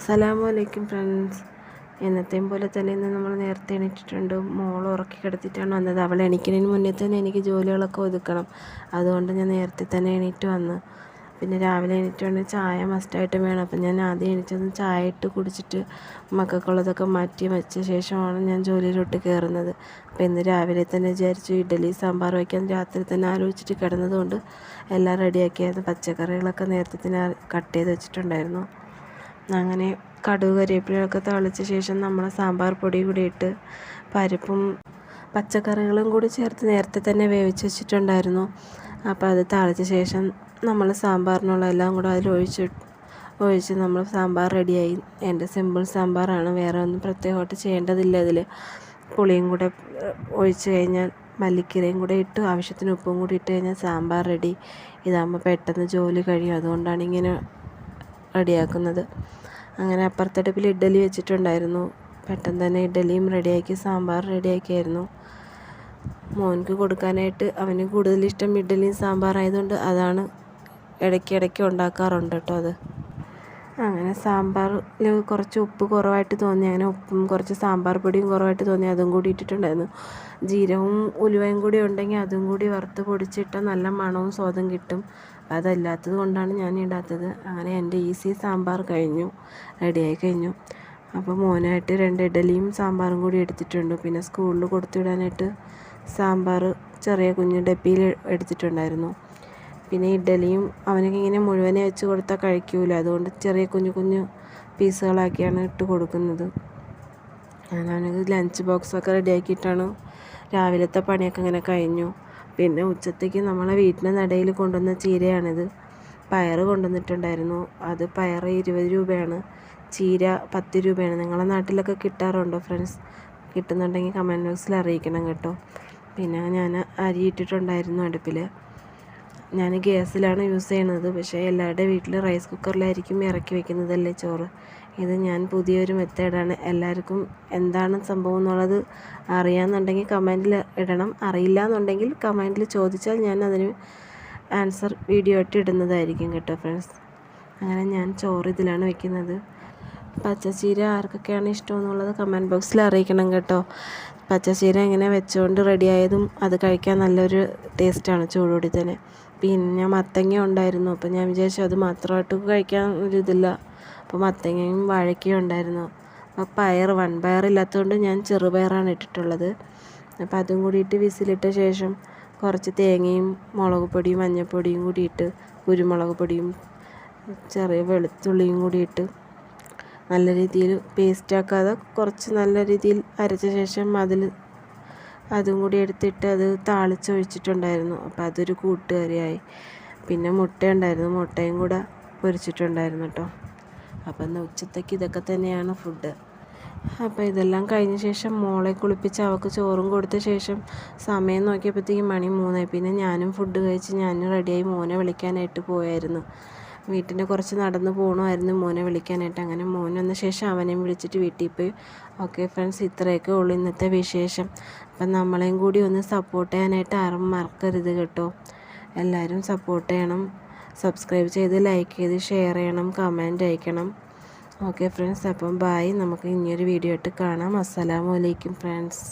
അസ്സലാമു അലൈക്കും ഫ്രണ്ട്സ്. എന്നത്തെയും പോലെ തന്നെ ഇന്ന് നമ്മൾ നേരത്തെ എണീറ്റിട്ടുണ്ട്. മോൾ ഉറക്കി കിടത്തിയിട്ടാണ് വന്നത്. അവൾ എണീക്കുന്നതിന് മുന്നേ തന്നെ എനിക്ക് ജോലികളൊക്കെ ഒതുക്കണം. അതുകൊണ്ട് ഞാൻ നേരത്തെ തന്നെ എണീറ്റ് വന്നു. പിന്നെ രാവിലെ എണീറ്റുകൊണ്ട് ചായ മസ്റ്റായിട്ടും വേണം. അപ്പം ഞാൻ ആദ്യം എണീറ്റൊന്ന് ചായ ഇട്ട് കുടിച്ചിട്ട് മക്കൾക്കുള്ളതൊക്കെ മാറ്റി വെച്ച ശേഷമാണ് ഞാൻ ജോലിയിലോട്ട് കയറുന്നത്. അപ്പോൾ ഇന്ന് രാവിലെ തന്നെ വിചാരിച്ചു ഇഡ്ഡലി സാമ്പാർ വയ്ക്കാൻ രാത്രി തന്നെ ആലോചിച്ചിട്ട് കിടന്നതുകൊണ്ട് എല്ലാം റെഡിയാക്കിയായിരുന്നു. പച്ചക്കറികളൊക്കെ നേരത്തെ തന്നെ കട്ട് ചെയ്ത് വെച്ചിട്ടുണ്ടായിരുന്നു. അങ്ങനെ കടുക് കരിവേപ്പിലയൊക്കെ തളിച്ച ശേഷം നമ്മൾ സാമ്പാർ പൊടി കൂടി ഇട്ട് പരിപ്പും പച്ചക്കറികളും കൂടി ചേർത്ത് നേരത്തെ തന്നെ വേവിച്ച് വെച്ചിട്ടുണ്ടായിരുന്നു. അപ്പോൾ അത് തളിച്ച ശേഷം നമ്മൾ സാമ്പാറിനുള്ള എല്ലാം കൂടെ ഒഴിച്ച് നമ്മൾ സാമ്പാർ റെഡിയായി. എൻ്റെ സിമ്പിൾ സാമ്പാറാണ്, വേറെ ഒന്നും പ്രത്യേകമായിട്ട് ചെയ്യേണ്ടതില്ല. അതിൽ പുളിയും കൂടെ ഒഴിച്ച് കഴിഞ്ഞാൽ മല്ലിക്കരയും കൂടെ ഇട്ട് ആവശ്യത്തിന് ഉപ്പും കൂടി ഇട്ട് കഴിഞ്ഞാൽ സാമ്പാർ റെഡി. ഇതാകുമ്പോൾ പെട്ടെന്ന് ജോലി കഴിയും, അതുകൊണ്ടാണ് ഇങ്ങനെ റെഡിയാക്കുന്നത്. അങ്ങനെ അപ്പുറത്തടുപ്പിൽ ഇഡ്ഡലി വെച്ചിട്ടുണ്ടായിരുന്നു. പെട്ടെന്ന് തന്നെ ഇഡ്ഡലിയും റെഡിയാക്കി സാമ്പാർ റെഡിയാക്കിയായിരുന്നു. മോൻക്ക് കൊടുക്കാനായിട്ട് അവന് കൂടുതലിഷ്ടം ഇഡ്ഡലിയും സാമ്പാറായതുകൊണ്ട് അതാണ് ഇടയ്ക്കിടയ്ക്ക് ഉണ്ടാക്കാറുണ്ട് കേട്ടോ. അത് അങ്ങനെ സാമ്പാറിൽ കുറച്ച് ഉപ്പ് കുറവായിട്ട് തോന്നി. അങ്ങനെ ഉപ്പും കുറച്ച് സാമ്പാർ പൊടിയും കുറവായിട്ട് തോന്നി, അതും കൂടി ഇട്ടിട്ടുണ്ടായിരുന്നു. ജീരകവും ഉലുവയും കൂടി ഉണ്ടെങ്കിൽ അതും കൂടി വറുത്ത് പൊടിച്ചിട്ടാൽ നല്ല മണവും സ്വാദും കിട്ടും. അതല്ലാത്തത് കൊണ്ടാണ് ഞാൻ ഇടാത്തത്. അങ്ങനെ എൻ്റെ ഈസി സാമ്പാർ റെഡിയായി കഴിഞ്ഞു. അപ്പോൾ മോനായിട്ട് 2 ഇഡ്ഡലിയും സാമ്പാറും കൂടി എടുത്തിട്ടുണ്ട്. പിന്നെ സ്കൂളിൽ കൊടുത്തുവിടാനായിട്ട് സാമ്പാർ ചെറിയ കുഞ്ഞ് ഡപ്പിയിൽ എടുത്തിട്ടുണ്ടായിരുന്നു. പിന്നെ ഇഡ്ഡലിയും അവനൊക്കെ ഇങ്ങനെ മുഴുവനെ വെച്ച് കൊടുത്താൽ കഴിക്കൂല, അതുകൊണ്ട് ചെറിയ കുഞ്ഞു കുഞ്ഞു പീസുകളാക്കിയാണ് ഇട്ട് കൊടുക്കുന്നത്. ഞാനാണെങ്കിൽ ലഞ്ച് ബോക്സൊക്കെ റെഡിയാക്കിയിട്ടാണ് രാവിലത്തെ പണിയൊക്കെ ഇങ്ങനെ കഴിഞ്ഞു. പിന്നെ ഉച്ചത്തേക്ക് നമ്മളെ വീട്ടിൻ്റെ നടയിൽ കൊണ്ടുവന്ന ചീരയാണിത്. പയർ കൊണ്ടുവന്നിട്ടുണ്ടായിരുന്നു. അത് പയർ 20 രൂപയാണ്, ചീര 10 രൂപയാണ്. നിങ്ങളുടെ നാട്ടിലൊക്കെ കിട്ടാറുണ്ടോ ഫ്രണ്ട്സ്? കിട്ടുന്നുണ്ടെങ്കിൽ കമൻറ്റ് ബോക്സിൽ അറിയിക്കണം കേട്ടോ. പിന്നെ ഞാൻ അരി ഇട്ടിട്ടുണ്ടായിരുന്നു അടുപ്പിൽ. ഞാൻ ഗ്യാസിലാണ് യൂസ് ചെയ്യുന്നത്, പക്ഷേ എല്ലാവരുടെ വീട്ടിൽ റൈസ് കുക്കറിലായിരിക്കും ഇറക്കി വെക്കുന്നതല്ലേ ചോറ്. ഇത് ഞാൻ പുതിയൊരു മെത്തേഡാണ്. എല്ലാവർക്കും എന്താണ് സംഭവം എന്നുള്ളത് അറിയാമെന്നുണ്ടെങ്കിൽ കമൻറ്റിൽ ഇടണം. അറിയില്ല എന്നുണ്ടെങ്കിൽ കമൻറ്റിൽ ചോദിച്ചാൽ ഞാൻ അതിന് ആൻസർ വീഡിയോ ആയിട്ട് ഇടുന്നതായിരിക്കും കേട്ടോ ഫ്രണ്ട്സ്. അങ്ങനെ ഞാൻ ചോറ് ഇതിലാണ് വെക്കുന്നത്. പച്ചച്ചീര ആർക്കൊക്കെയാണ് ഇഷ്ടമെന്നുള്ളത് കമൻറ്റ് ബോക്സിൽ അറിയിക്കണം കേട്ടോ. പച്ചച്ചീര ഇങ്ങനെ വെച്ചുകൊണ്ട് റെഡിയായതും അത് കഴിക്കാൻ നല്ലൊരു ടേസ്റ്റാണ് ചൂടോടെ തന്നെ. പിന്നെ മത്തങ്ങ ഉണ്ടായിരുന്നു. അപ്പോൾ ഞാൻ വിചാരിച്ചു അത് മാത്രമായിട്ട് കഴിക്കാൻ ഒരിതില്ല, അപ്പോൾ മത്തങ്ങയും വാഴയ്ക്കയും ഉണ്ടായിരുന്നു. അപ്പോൾ വൻപയറില്ലാത്തതുകൊണ്ട് ഞാൻ ചെറുപയറാണ് ഇട്ടിട്ടുള്ളത്. അപ്പോൾ അതും കൂടിയിട്ട് വിസിലിട്ട ശേഷം കുറച്ച് തേങ്ങയും മുളക് പൊടിയും മഞ്ഞൾപ്പൊടിയും കൂടിയിട്ട് കുരുമുളക് പൊടിയും ചെറിയ വെളുത്തുള്ളിയും കൂടിയിട്ട് നല്ല രീതിയിൽ പേസ്റ്റാക്കാതെ കുറച്ച് നല്ല രീതിയിൽ അരച്ച ശേഷം അതും കൂടി എടുത്തിട്ട് അത് താളിച്ചൊഴിച്ചിട്ടുണ്ടായിരുന്നു. അപ്പോൾ അതൊരു കൂട്ടുകറിയായി. പിന്നെ മുട്ട ഉണ്ടായിരുന്നു, മുട്ടയും കൂടെ പൊരിച്ചിട്ടുണ്ടായിരുന്നു കേട്ടോ. അപ്പോൾ ഇന്ന് ഉച്ചത്തേക്ക് ഇതൊക്കെ തന്നെയാണ് ഫുഡ്. അപ്പോൾ ഇതെല്ലാം കഴിഞ്ഞ ശേഷം മോളെ കുളിപ്പിച്ച് അവൾക്ക് ചോറും കൊടുത്ത ശേഷം സമയം നോക്കിയപ്പോഴത്തേക്കും മണി 3. പിന്നെ ഞാനും ഫുഡ് കഴിച്ച് ഞാനും റെഡിയായി മോനെ വിളിക്കാനായിട്ട് പോയായിരുന്നു. വീട്ടിൻ്റെ കുറച്ച് നടന്ന് പോകണമായിരുന്നു മോനെ വിളിക്കാനായിട്ട്. അങ്ങനെ മോൻ വന്ന ശേഷം അവനെയും വിളിച്ചിട്ട് വീട്ടിൽ പോയി. ഓക്കെ ഫ്രണ്ട്സ്, ഇത്രയൊക്കെ ഉള്ളൂ ഇന്നത്തെ വിശേഷം. അപ്പം നമ്മളെയും കൂടി ഒന്ന് സപ്പോർട്ട് ചെയ്യാനായിട്ട് ആരും മറക്കരുത് കേട്ടോ. എല്ലാവരും സപ്പോർട്ട് ചെയ്യണം. സബ്സ്ക്രൈബ് ചെയ്ത് ലൈക്ക് ചെയ്ത് ഷെയർ ചെയ്യണം, കമൻറ്റ് അയക്കണം. ഓക്കെ ഫ്രണ്ട്സ്, അപ്പം ബായ്. നമുക്ക് ഇനിയൊരു വീഡിയോ ആയിട്ട് കാണാം. അസ്സലാമു അലൈക്കും ഫ്രണ്ട്സ്.